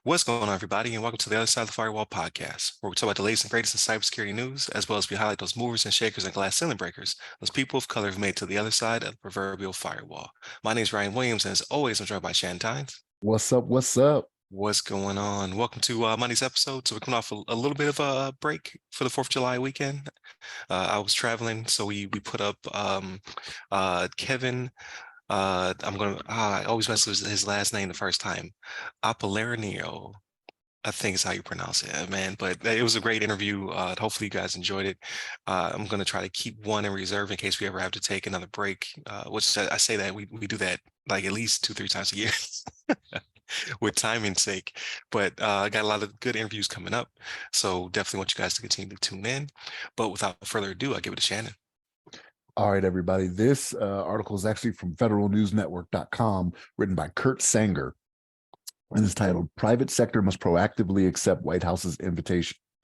What's going on, everybody, and welcome to the Other Side of the Firewall podcast, where we talk about the latest and greatest in cybersecurity news, as well as we highlight those movers and shakers and glass ceiling breakers, those people of color who've made it to the other side of the proverbial firewall. My name is Ryan Williams, and as always, I'm joined by Shannon. What's up? What's up? What's going on? Welcome to Monday's episode. So we're coming off a little bit of a break for the 4th of July weekend. I was traveling, so we put up Kevin. I always mess with his last name the first time. Apollinario, I think is how you pronounce it, man. But it was a great interview. Hopefully you guys enjoyed it. I'm going to try to keep one in reserve in case we ever have to take another break, which I say that we do that like at least 2-3 times a year with timing's sake. But I got a lot of good interviews coming up. So definitely want you guys to continue to tune in. But without further ado, I'll give it to Shannon. All right, everybody. This article is actually from federalnewsnetwork.com, written by Kurt Sanger, and is titled "Private Sector Must Proactively Accept White House's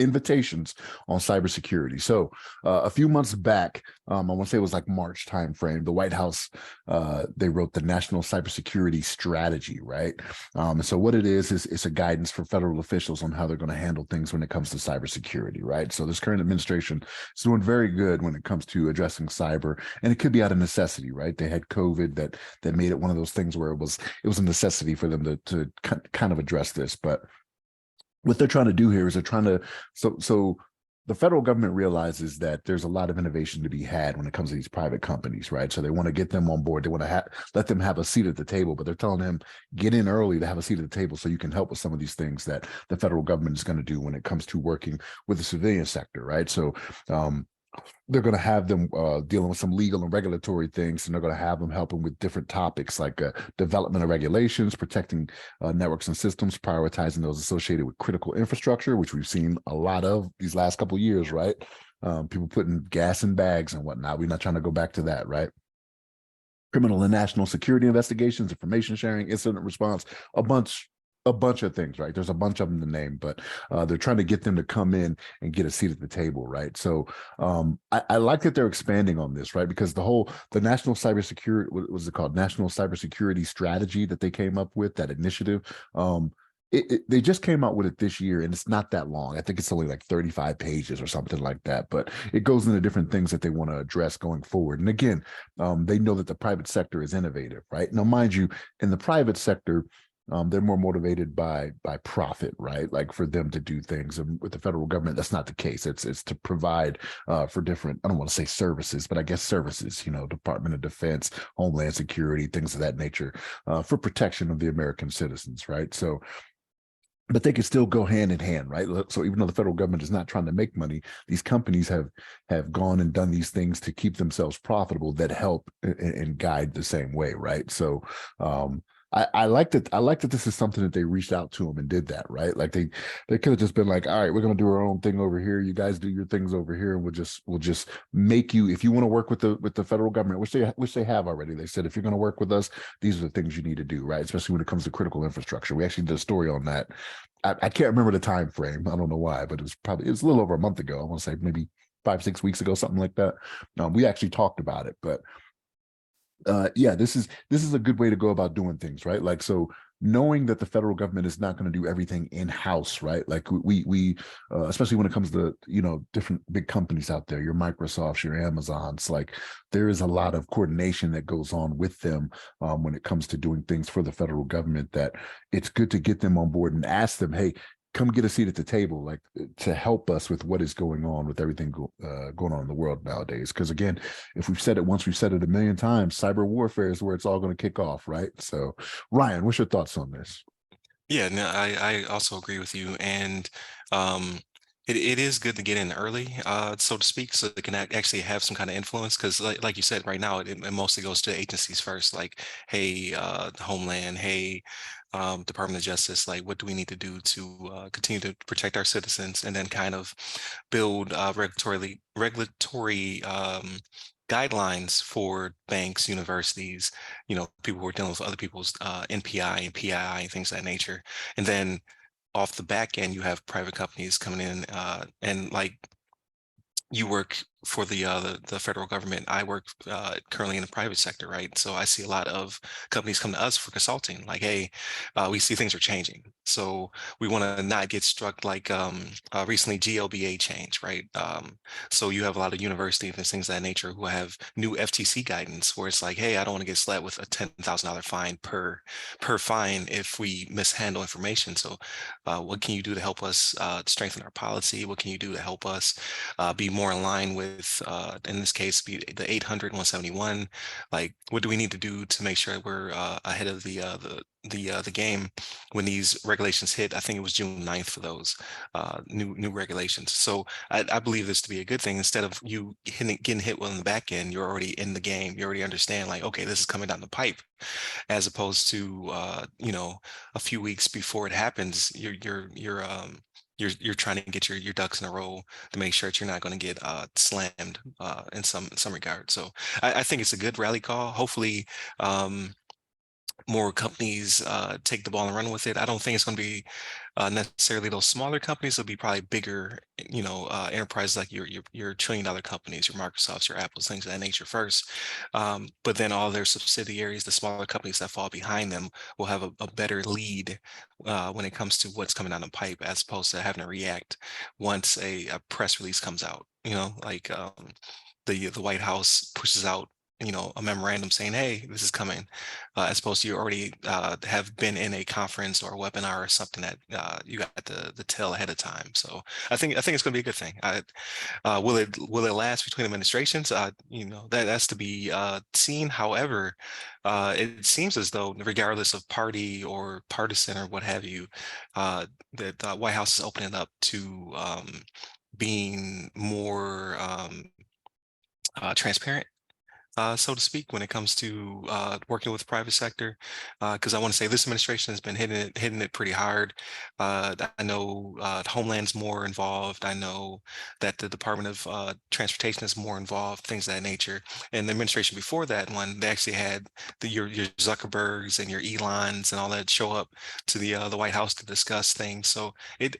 Invitations on Cybersecurity." So a few months back, I want to say it was like March timeframe, the White House, they wrote the National Cybersecurity Strategy, right? And so what it is it's a guidance for federal officials on how they're going to handle things when it comes to cybersecurity, right? So this current administration is doing very good when it comes to addressing cyber, and it could be out of necessity, right? They had COVID that made it one of those things where it was a necessity for them to kind of address this, but what they're trying to do here is they're trying to, so the federal government realizes that there's a lot of innovation to be had when it comes to these private companies, right? So they want to get them on board. They want to let them have a seat at the table, but they're telling them get in early to have a seat at the table so you can help with some of these things that the federal government is going to do when it comes to working with the civilian sector, right? So they're going to have them dealing with some legal and regulatory things, and they're going to have them helping with different topics like development of regulations, protecting networks and systems, prioritizing those associated with critical infrastructure, which we've seen a lot of these last couple of years, right? People putting gas in bags and whatnot. We're not trying to go back to that, right? Criminal and national security investigations, information sharing, incident response, a bunch of things, right? There's a bunch of them to name, but they're trying to get them to come in and get a seat at the table, right? So I like that they're expanding on this, right? Because the national cybersecurity, what was it called? National Cybersecurity Strategy that they came up with, that initiative. They just came out with it this year, and it's not that long. I think it's only like 35 pages or something like that, but it goes into different things that they want to address going forward. And again, they know that the private sector is innovative, right? Now, mind you, in the private sector, they're more motivated by profit, right? Like for them to do things. And with the federal government, that's not the case. It's to provide for different, I don't want to say services, but I guess services, Department of Defense, Homeland Security, things of that nature, for protection of the American citizens, right? So, but they can still go hand in hand, right? So even though the federal government is not trying to make money, these companies have gone and done these things to keep themselves profitable that help and guide the same way, right? So I like that. I like that this is something that they reached out to them and did that, right? Like they could have just been like, all right, we're gonna do our own thing over here. You guys do your things over here, and we'll just make you, if you want to work with the federal government, which they have already. They said if you're going to work with us, these are the things you need to do, right? Especially when it comes to critical infrastructure. We actually did a story on that. I can't remember the time frame. I don't know why, but it was a little over a month ago. I want to say maybe 5-6 weeks ago, something like that. We actually talked about it, but yeah, this is a good way to go about doing things, right? Like, so knowing that the federal government is not going to do everything in-house, right? Like we especially when it comes to, different big companies out there, your Microsofts, your Amazons, like there is a lot of coordination that goes on with them when it comes to doing things for the federal government, that it's good to get them on board and ask them, hey, come get a seat at the table, like to help us with what is going on with everything going on in the world nowadays. Because again, if we've said it once, we've said it a million times, cyber warfare is where it's all going to kick off, right? So Ryan, what's your thoughts on this? Yeah, no, I also agree with you. And it is good to get in early, so to speak, so they can actually have some kind of influence. Because like you said, right now, it mostly goes to agencies first, like, hey, Homeland, hey, Department of Justice, like, what do we need to do to continue to protect our citizens, and then kind of build regulatory guidelines for banks, universities, people who are dealing with other people's NPI and PII and things of that nature. And then off the back end, you have private companies coming in and like you work for the federal government. I work currently in the private sector, right? So I see a lot of companies come to us for consulting, like, hey, we see things are changing, so we want to not get struck like recently GLBA changed, right? So you have a lot of universities and things of that nature who have new FTC guidance where it's like, hey, I don't want to get slapped with a $10,000 fine per fine if we mishandle information. So what can you do to help us strengthen our policy? What can you do to help us be more in line with, in this case, be the 800, 171? Like, what do we need to do to make sure that we're ahead of the game when these regulations hit? I think it was June 9th for those new regulations. So I believe this to be a good thing. Instead of you getting hit on the back end, you're already in the game. You already understand, like, okay, this is coming down the pipe, as opposed to a few weeks before it happens, you're trying to get your ducks in a row to make sure that you're not going to get slammed in some regard. So I think it's a good rally call. Hopefully, more companies take the ball and run with it. I don't think it's going to be necessarily those smaller companies. It'll be probably bigger, enterprises like your $1 trillion companies, your Microsofts, your Apples, things of that nature first. But then all their subsidiaries, the smaller companies that fall behind them, will have a better lead when it comes to what's coming down the pipe, as opposed to having to react once a press release comes out. Like the White House pushes out a memorandum saying, hey, this is coming, as opposed to you already have been in a conference or a webinar or something that you got the tell ahead of time. So I think it's going to be a good thing. Will it last between administrations? That's to be seen. However, it seems as though regardless of party or partisan or what have you, that the White House is opening up to being more transparent, so to speak, when it comes to working with the private sector. Because I want to say this administration has been hitting it pretty hard. I know Homeland's more involved. I know that the Department of Transportation is more involved, things of that nature. And the administration before that one, they actually had your Zuckerbergs and your Elons and all that show up to the White House to discuss things. So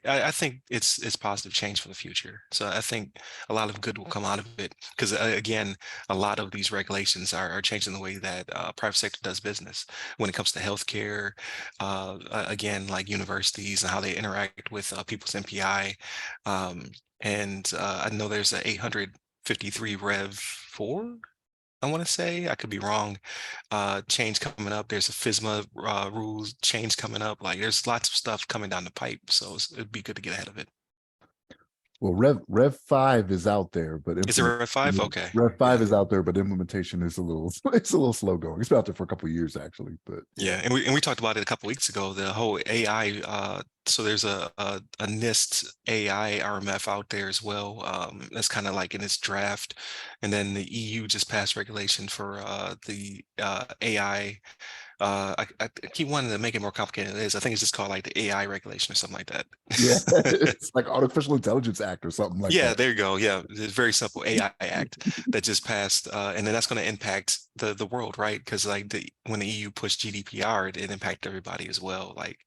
I think it's positive change for the future. So I think a lot of good will come out of it. Because again, a lot of these regulations are changing the way that private sector does business when it comes to healthcare. Again, like universities and how they interact with people's MPI. And I know there's a 853 Rev 4. I want to say, I could be wrong. Change coming up. There's a FISMA rules change coming up. Like there's lots of stuff coming down the pipe. So it'd be good to get ahead of it. Well, Rev 5 is out there, but Is it Rev 5? Okay. Rev 5 Yeah. is out there, but implementation is it's a little slow going. It's been out there for a couple of years actually, but Yeah, and we talked about it a couple weeks ago, the whole AI. So there's a NIST AI RMF out there as well. That's kind of like in its draft, and then the EU just passed regulation for the AI. I keep wanting to make it more complicated than it is. I think it's just called like the AI regulation or something like that. yeah, it's like Artificial Intelligence Act or something like Yeah, that. there you go. Yeah, it's very simple AI Act that just passed, and then that's going to impact the world, right? Because like when the EU pushed GDPR, it impacted everybody as well. Like,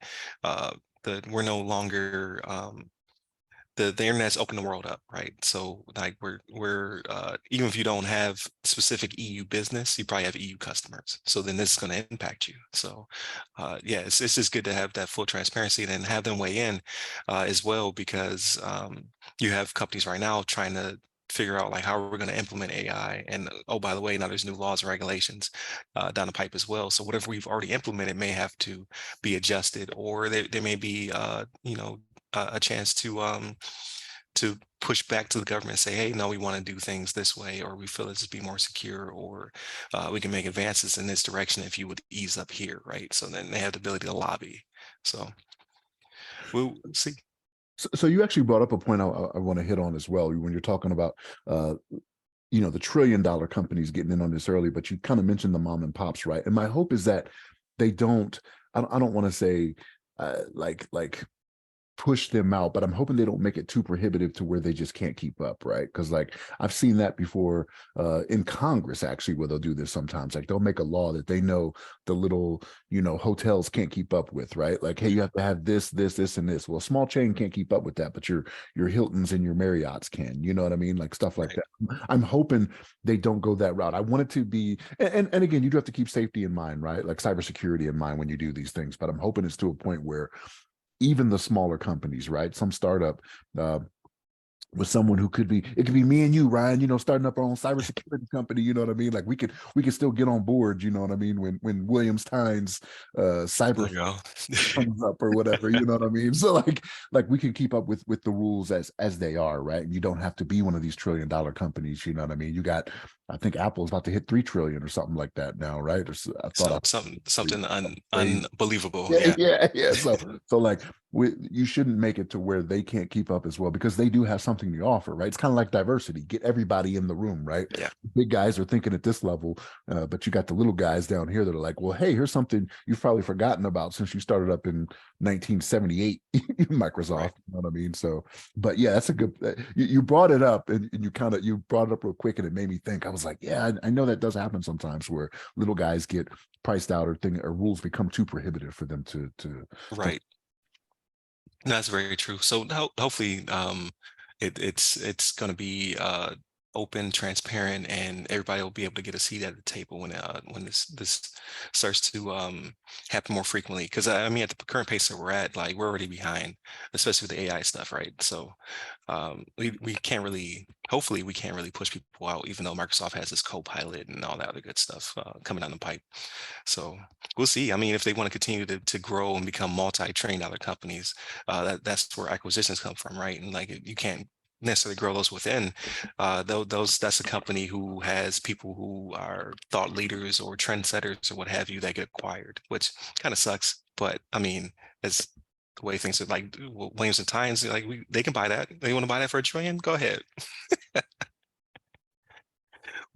we're no longer the internet's opened the world up, right? So like we're even if you don't have specific EU business, you probably have EU customers. So then this is going to impact you. So yeah, it's just good to have that full transparency and then have them weigh in as well, because you have companies right now trying to figure out like how we're going to implement AI. And oh, by the way, now there's new laws and regulations down the pipe as well. So whatever we've already implemented may have to be adjusted, or there may be a chance to push back to the government and say, hey, no, we want to do things this way, or we feel this to be more secure, or we can make advances in this direction if you would ease up here, right? So then they have the ability to lobby. So we'll see. So you actually brought up a point I want to hit on as well when you're talking about the $1 trillion companies getting in on this early, but you kind of mentioned the mom and pops, right? And my hope is that they don't. I don't want to say like push them out, but I'm hoping they don't make it too prohibitive to where they just can't keep up, right? Because like I've seen that before in Congress, actually, where they'll do this sometimes. Like they'll make a law that they know the little, hotels can't keep up with, right? Like, hey, you have to have this, and this. Well, a small chain can't keep up with that, but your Hiltons and your Marriotts can. You know what I mean? Like stuff like Right. that. I'm hoping they don't go that route. I want it to be, and again, you do have to keep safety in mind, right? Like cybersecurity in mind when you do these things. But I'm hoping it's to a point where even the smaller companies, right? Some startup uh, with someone who it could be me and you, Ryan, starting up our own cybersecurity company, you know what I mean? Like we could still get on board, you know what I mean? When Williams Tynes There cyber you go. comes up or whatever, you know what I mean? So like we can keep up with the rules as they are, right? And you don't have to be one of these $1 trillion companies, you know what I mean? I think Apple's about to hit 3 trillion or something like that now, right? Or I thought I Something crazy. unbelievable. Yeah, Yeah. yeah. So like you shouldn't make it to where they can't keep up as well because they do have something to offer, right? It's kind of like diversity. Get everybody in the room, right? Yeah. Big guys are thinking at this level, but you got the little guys down here that are like, well, hey, here's something you've probably forgotten about since you started up in 1978, Right. Microsoft. You know what I mean? So, but yeah, that's a good. You brought it up, and you brought it up real quick, and it made me think. I was like, yeah, I know that does happen sometimes where little guys get priced out or rules become too prohibitive for them to Right. That's very true. So hopefully, it's going to be open, transparent, and everybody will be able to get a seat at the table when this starts to happen more frequently. Because I mean, at the current pace that we're at, like we're already behind, especially with the AI stuff, right? So we can't really, hopefully, we can't really push people out, even though Microsoft has this Copilot and all that other good stuff coming down the pipe. So we'll see. I mean, if they want to continue to grow and become multi-trillion dollar companies, that's where acquisitions come from, right? And like you can't necessarily grow those within. Though those that's a company who has people who are thought leaders or trendsetters or what have you that get acquired, which kind of sucks. But I mean, it's the way things are like Williams and Tynes, like they can buy that. They want to buy that for $1 trillion, go ahead.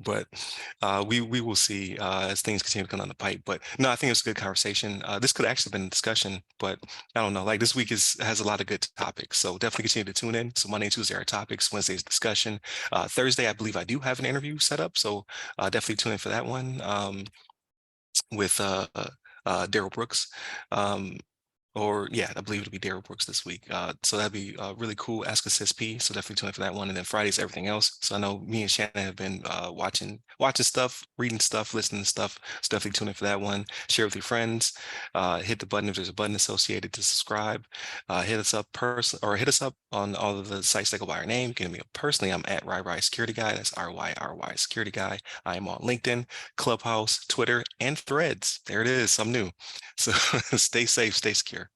But we will see as things continue to come down the pipe. But no, I think it's a good conversation. This could actually have been a discussion, but I don't know. Like this week has a lot of good topics, so definitely continue to tune in. So Monday and Tuesday are topics. Wednesday's discussion. Thursday, I believe I do have an interview set up, so definitely tune in for that one with Daryl Brooks. Um, or yeah, I believe it'll be Daryl Brooks this week. So that'd be really cool. Ask us SP. So definitely tune in for that one. And then Friday's everything else. So I know me and Shannon have been watching stuff, reading stuff, listening to stuff. So definitely tune in for that one. Share with your friends. Hit the button if there's a button associated to subscribe. Hit us up on all of the sites that go by our name. You can me personally. I'm at RyRy Security Guy. That's RYRY Security Guy. I am on LinkedIn, Clubhouse, Twitter, and Threads. There it is. I'm new. So stay safe, stay secure.